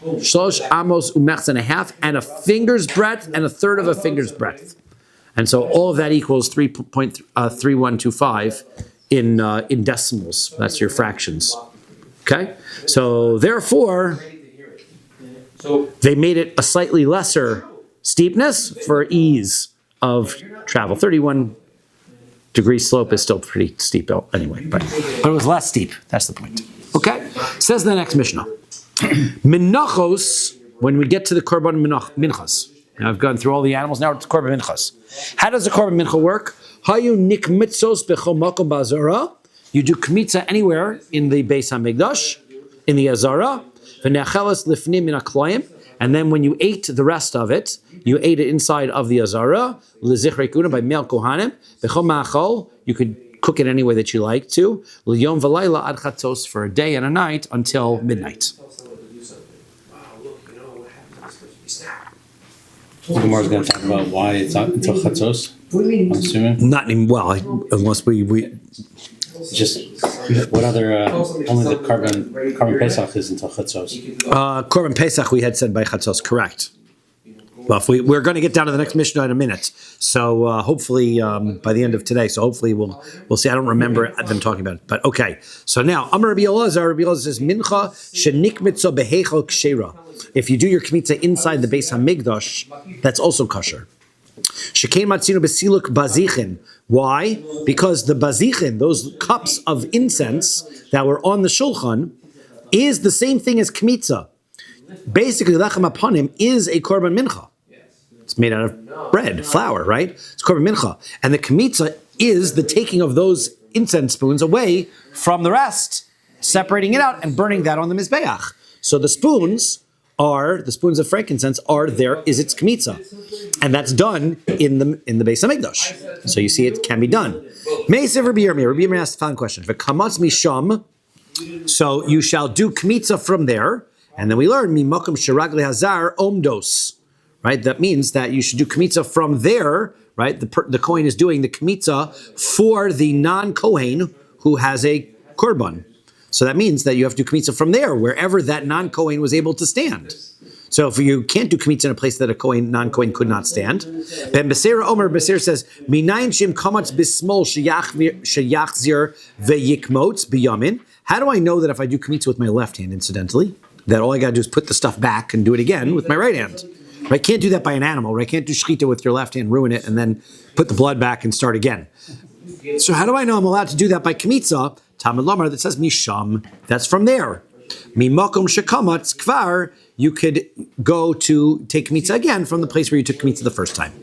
Shlosh amos umechz and a half, and a finger's breadth, and 1/3 of a finger's breadth, and so all of that equals 3.3125 in decimals. That's your fractions. Okay, so therefore, they made it a slightly lesser steepness for ease of travel. 31-degree slope is still pretty steep anyway, but it was less steep. That's the point. Okay, says the next Mishnah. Minachos, when we get to the Korban Minchas. Now I've gone through all the animals, now it's Korban Minchas. How does the Korban Mincha work? Hayu nikmitzos b'chol makom ba'azara. You do kmitza anywhere in the Beis HaMikdash, in the Azara. V'nechelas lifnim min haklayim. And then when you ate the rest of it, you ate it inside of the azara, l'zichrei kuna by male kohanim. B'chol ma'achol, you could cook it any way that you like to. L'yom v'layla ad chatzos, for a day and a night until midnight. The Gemara is going to talk about why it's not until chatzos. I'm assuming. Not even, well, unless we Just what other? Only the carbon pesach is until chatzos. Korban Pesach we had said by chatzos, correct. Well, if we're going to get down to the next Mishnah in a minute, so hopefully by the end of today. So hopefully we'll see. I don't remember them talking about it, but okay. So now Amar Rabbi Elazar says mincha shenikmitzo behechol kshera. If you do your kmitza inside the Beis Hamikdash, that's also kosher. Shekein matzino besiluk bazichin. Why? Because the bazichin, those cups of incense that were on the shulchan, is the same thing as kmitza. Basically, lechem apanim is a korban mincha. It's made out of bread, flour, right? It's korban mincha. And the kmitza is the taking of those incense spoons away from the rest, separating it out and burning that on the mizbeach. So the spoons of frankincense are there is its kmitza. And that's done in the Beis Hamikdash. So you see it can be done. Meisev Rabbi Yirmiyah asked the following question. V'kamatz misham, so you shall do kmitza from there. And then we learn mimakom shiragli hazar omdos. Right? That means that you should do kmitza from there, right? The Kohen is doing the kmitza for the non-Kohen who has a korban. So that means that you have to do kmitza from there, wherever that non-Kohen was able to stand. So if you can't do kmitza in a place that a non-Kohen could not stand, Ben Beseira Omer Beseir says, Minayin shim kamatz bismol sheyachzir veyikmotz biyamin. How do I know that if I do kmitza with my left hand, incidentally, that all I got to do is put the stuff back and do it again with my right hand? I can't do that by an animal. Right? I can't do shechita with your left hand, ruin it, and then put the blood back and start again. So how do I know I'm allowed to do that by kmitza? Talmud Lomar that says misham. That's from there. Mimakom shekamatz kvar. You could go to take kmitza again from the place where you took kmitza the first time.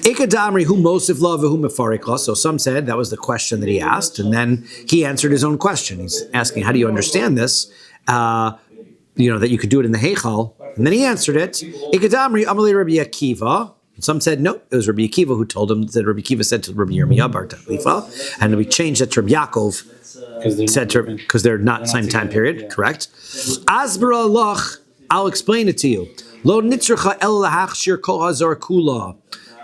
Ikadamri hu mosif la v'hu mefarik la. So some said that was the question that he asked, and then he answered his own question. He's asking, how do you understand this? That you could do it in the heichal, and then he answered it. Ikadamri amalei Rabbi Akiva. Some said no, it was Rabbi Akiva who told him that Rabbi Akiva said to Rabbi Yirmiyah bar Tachlifa, and we changed that to Rabbi Yaakov because they're not same time period, yeah. Correct? Asbara lach, I'll explain it to you. Lo nitzracha el lahachshir kol hazar kula.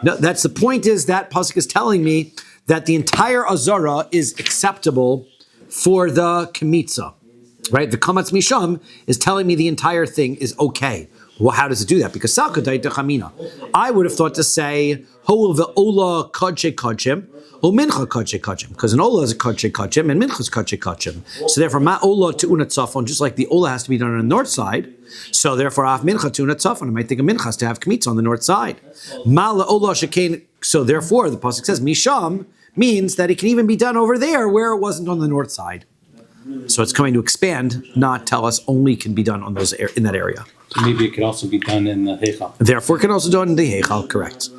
No, that's the point. Is that pasuk is telling me that the entire azara is acceptable for the kmitza, right? The kamatz misham is telling me the entire thing is okay. Well, how does it do that? Because I would have thought to say ho'ul ve'ola kadshe kachim, or mincha kadshe kachim, because an ola is a kadshe kachim and mincha is kadshe kachim. So therefore, ma'ola to unat tzafon, just like the ola has to be done on the north side. So therefore, af mincha to unat tzafon. I might think a mincha has to have kmitza on the north side. Ma'la ola shekain. So therefore, the pasuk says misham means that it can even be done over there where it wasn't on the north side. So it's coming to expand, not tell us only can be done on those in that area. So maybe it could also be done in the heichal. Therefore, it can also be done in the heichal. Correct.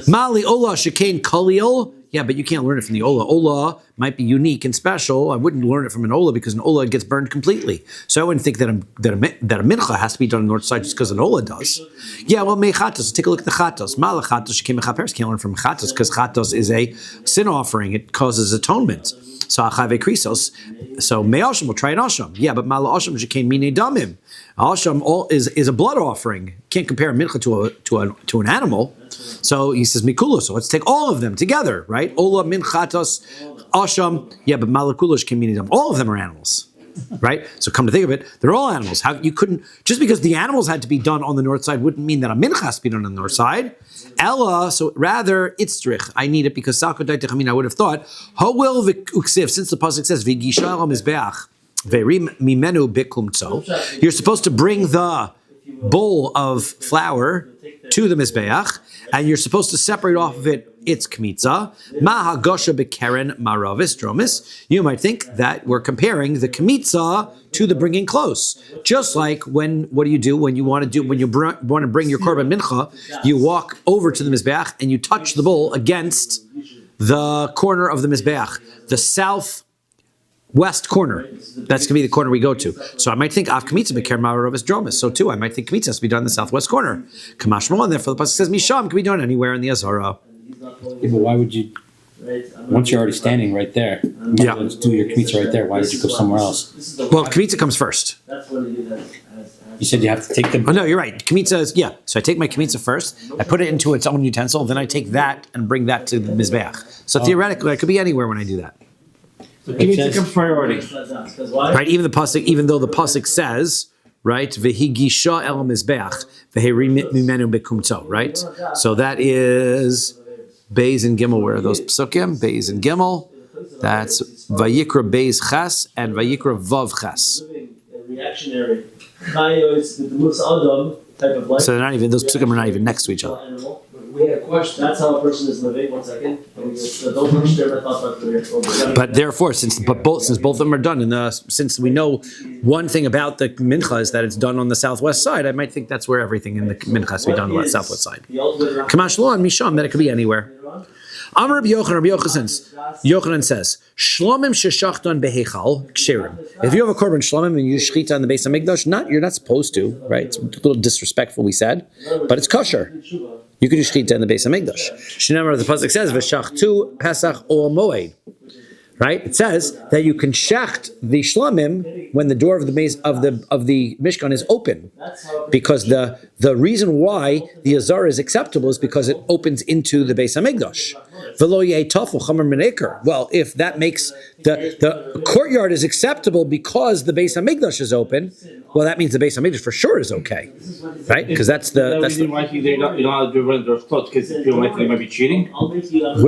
Mali ola shekain kalil. Yeah, but you can't learn it from the ola. Ola might be unique and special. I wouldn't learn it from an ola because an ola gets burned completely. So I wouldn't think that a mincha has to be done on the north side just because an ola does. Yeah, well, mechatos. Take a look at the chatos. Mala chatos shekain mechaperes. Can't learn from chatos because chatos is a sin offering. It causes atonement. So achave krisos. So me'asham will try an asham. Yeah, but mala asham shekain mine damim. Asham is a blood offering. Can't compare a mincha to an animal. So he says mikula. So let's take all of them together, right? Ola minchatos asham. Yeah, but malakulash can mean all of them are animals, right? So come to think of it, they're all animals. How you couldn't just because the animals had to be done on the north side wouldn't mean that a mincha has to be done on the north side. Ella, so rather itzrich. I need it because sakotay techamin. I would have thought howil v'uksiv since the pasuk says v'gisha al mizbeach ve'rim mimenu bikumtzo. You're supposed to bring the bowl of flour to the mizbeach, and you're supposed to separate off of it its kmitza. Maha gosha bekeren maravis dromis. You might think that we're comparing the kmitza to the bringing close. Just like what do you do when you want to bring your korban mincha? You walk over to the mizbeach and you touch the bowl against the corner of the mizbeach, the south west corner. That's going to be the corner we go to. So I might think Av Kmitza Beker Ma'arovis Dromis. So too, I might think Kmitza has to be done in the southwest corner. Kamash Mo, and therefore the pasuk says Misham can be done anywhere in the Azara. Yeah, but why would you? Once you're already standing right there, Yeah. let's do your kmitza right there. Why would you go somewhere else? Well, Kmitza comes first. You said you have to take the. Oh no, you're right. Kmitza is So I take my Kmitza first. I put it into its own utensil. Then I take that and bring that to the mizbeach. So theoretically, I could be anywhere when I do that. So Kmitza comes priority. Right? Even though the pasuk says, right, v'higisha el mizbeach v'herim mimenu bekumto. Right. So that is Beis and Gimel. Where are those psukim? Beis and Gimel. That's Vayikra Beis Ches and Vayikra Vav Ches. Reactionary. So they're not even, those psukim are not even next to each other. We had a question. That's how a person is living. 1 second. Don't understand my thought. But therefore, since both of them are done, since we know one thing about the mincha is that it's done on the southwest side, I might think that's where everything in the mincha has to be done on the southwest side. Kamash lo and misham, that it could be anywhere. Amar Rabbi Yochanan says, Shlomim sheshachton behechal ksherim. If you have a korban shlomim and you shechita on the base of Mikdash, you're not supposed to, right? It's a little disrespectful, we said, but it's kosher. You can do shechita in the base of Mikdash. Shinamar, the pasuk says, v'shachtu pesach ol moed. Right? It says that you can shecht the shlamim when the door of the base of the mishkan is open, because the reason why the azar is acceptable is because it opens into the Beis Hamikdash. Well, if that makes the courtyard is acceptable because the Beis Hamikdash is open, well, that means the Beis Hamikdash for sure is okay, right? Because that's the why you don't have to do the doors closed because people might think they might be cheating.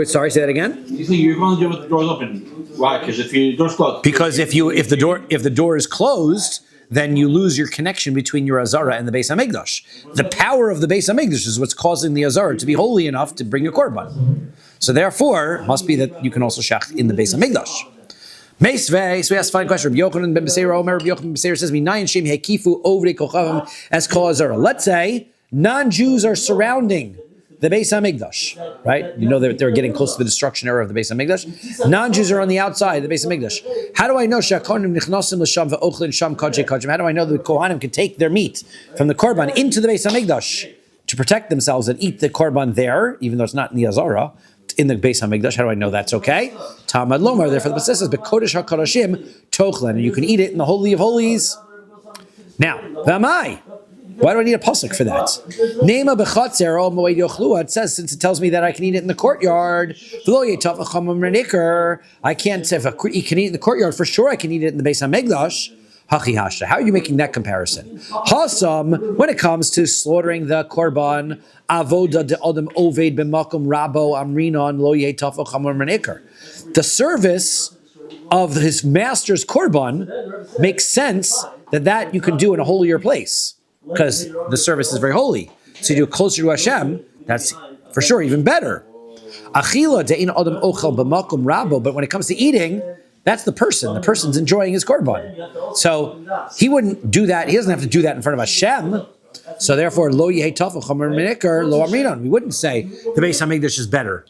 Sorry, say that again. You think you're going to do it with the doors open? Why? Because if the door's closed. Because if the door is closed, then you lose your connection between your Azara and the Beis Hamikdash. The power of the Beis Hamikdash is what's causing the Azara to be holy enough to bring a korban. So therefore, it must be that you can also shach in the Beis Hamikdash. Meisvei, so we asked a fine question. Rabbi Yochanan ben Beseira, Omer Rabbi Yochanan ben Beseira says, "Minayin shem hekifu ovdei kochavim es kol Azara." Let's say non-Jews are surrounding the Beis Hamikdash, right? You know that they're getting close to the destruction era of the Beis Hamikdash. Non-Jews are on the outside of the Beis Hamikdash. How do I know she'akohanim nichnasim l'sham ve'ochlin sham kodshei kodshim? How do I know that the Kohanim can take their meat from the korban into the Beis Hamikdash to protect themselves and eat the korban there, even though it's not in the Azara, in the Beis Hamikdash? How do I know that's okay? Tamad lomar. Therefore, the Pasuk says, "Bekodesh hakodashim tochlen," and you can eat it in the Holy of Holies. Now, v'amai. Why do I need a pasuk for that? Nema bechatzer al moed yochlua. It says, since it tells me that I can eat it in the courtyard. I can't say if you can eat it in the courtyard for sure. I can eat it in the Beis Hamikdash. Hachihasha. How are you making that comparison? Hasam, when it comes to slaughtering the korban, avoda de adam oved b'makom rabo amrinon lo yetaf chamor menikar. The service of his master's korban makes sense that you can do in a holier place, because the service is very holy. So you do it closer to Hashem, that's for sure even better. Achila de'in adam ochel b'makom rabo, but when it comes to eating, that's the person. The person's enjoying his korban. So he wouldn't do that. He doesn't have to do that in front of Hashem. So therefore, lo yehei tafel chamer menikar lo amrinon. We wouldn't say the Beis Hamikdash is better.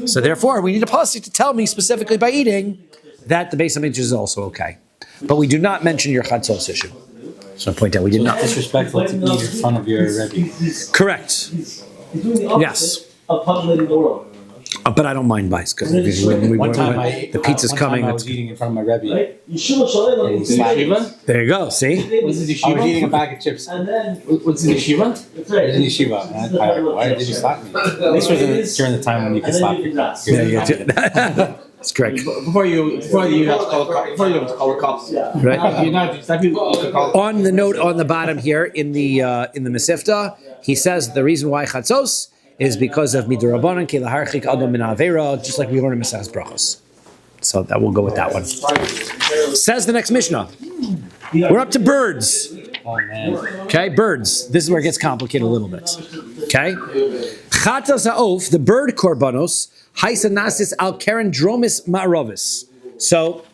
So therefore, we need a pasuk to tell me specifically by eating that the Beis Hamikdash is also okay. But we do not mention your chatzos issue. So I point out we did not. Disrespectful to eat in front of your Rebbe. Correct. Yes. Of populating the world. But I don't mind bites because the pizza's coming. I was eating in front of my Rebbe. Right? Yeshiva Shalem. And he slapped me. There you go. See? What's the I was eating a yeshiva? bag of chips. And then What's the yeshiva? that's I right. was in yeshiva. And why did you slap me? This was during the time when you could slap me. That's correct. Before you have to call the cops. Right. You're not exactly On the note on the bottom here in the Mesifta, he says the reason why chatzos is because of midurabanan ki laharchik adam min avera, just like we learned in Maseches Brachos. So that we'll go with that one. Says the next Mishnah. We're up to birds. Oh man. Okay, birds. This is where it gets complicated a little bit. Okay, chatas ha'of, the bird korbanos, haisanasis al keren dromis ma'arovis. So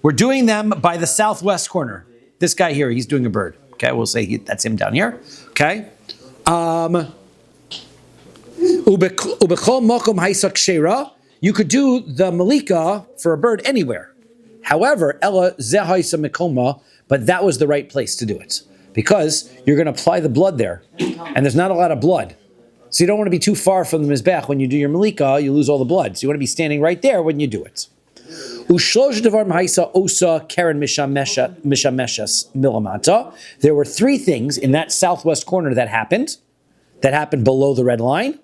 we're doing them by the southwest corner. This guy here, he's doing a bird. Okay, we'll say that's him down here. Okay. Ubechol mokom haisak shera. You could do the malika for a bird anywhere. However, Ella Zehaisa Mikoma, but that was the right place to do it because you're going to apply the blood there, and there's not a lot of blood. So you don't want to be too far from the Mizbech when you do your Malika, you lose all the blood. So you want to be standing right there when you do it. There were three things in that southwest corner that happened below the red line.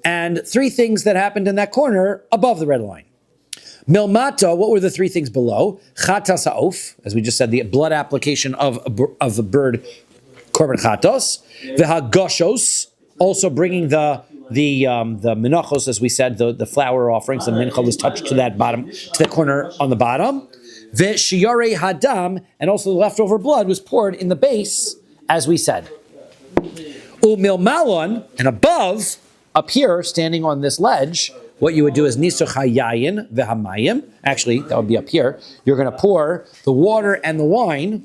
And three things that happened in that corner above the red line. Milmata, what were the three things below? Chatas ha'of, as we just said, the blood application of the bird, korban chatos. V'hagoshos, also bringing the menachos, as we said, the flower offerings. The mincha was touched to that bottom, to the corner on the bottom. V'shiyarei hadam, and also the leftover blood was poured in the base, as we said. Umilmalon, and above, up here, standing on this ledge, what you would do is nisuch hayayin v'hamayim. Actually, that would be up here. You're going to pour the water and the wine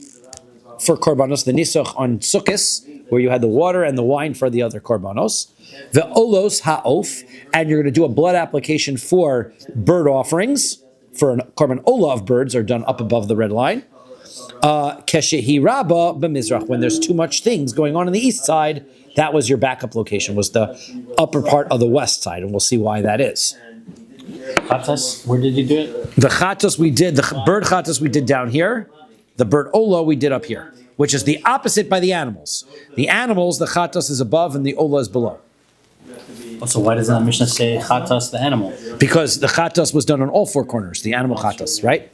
for korbanos, the nisuch on sukkis, where you had the water and the wine for the other korbanos. The olos ha'of, and you're going to do a blood application for bird offerings. For a korban olah of birds are done up above the red line. Keshehi rabba b'mizrach, when there's too much things going on the east side, that was your backup location, was the upper part of the west side, and we'll see why that is. Chatas, where did you do it? The chatas we did, the bird chatas we did down here. The bird olah we did up here, which is the opposite by the animals. The animals, the chatas is above and the olah is below. So why doesn't the Mishnah say chatas, the animal? Because the chatas was done on all four corners, the animal chatas, right?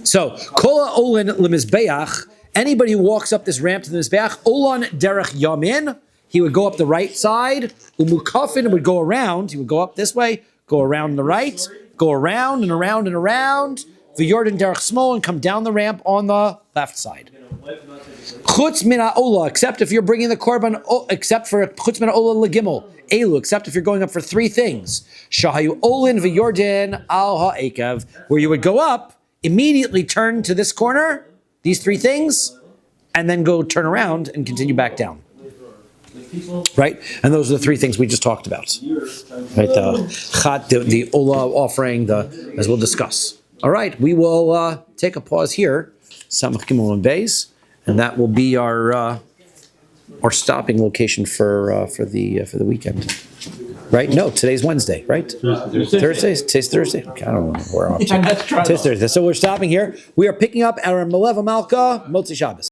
So, kola olin lemizbeach, anybody who walks up this ramp to the mizbeach, olan derech yamin, he would go up the right side, umukafin would go around, he would go up this way, go around the right, go around and around and around, v'yordan derech smol, and come down the ramp on the left side. Chutz min ha'olah, except if you're bringing the korban, except for chutz min ha'olah legimel, elu, except if you're going up for three things. Shahayu olin v'yordan al ha'ekav, where you would go up, immediately turn to this corner, these three things, and then go turn around and continue back down. Right? And those are the three things we just talked about. Right? The olah offering, as we'll discuss. All right, we will take a pause here, Samach Gimel and Beis, and that will be our stopping location for the weekend. Right? No, today's Wednesday, right? Thursday? Today's Thursday? Okay, I don't know where I'm up to. Today's Thursday. So we're stopping here. We are picking up our Meleva Malka Motzi Shabbos.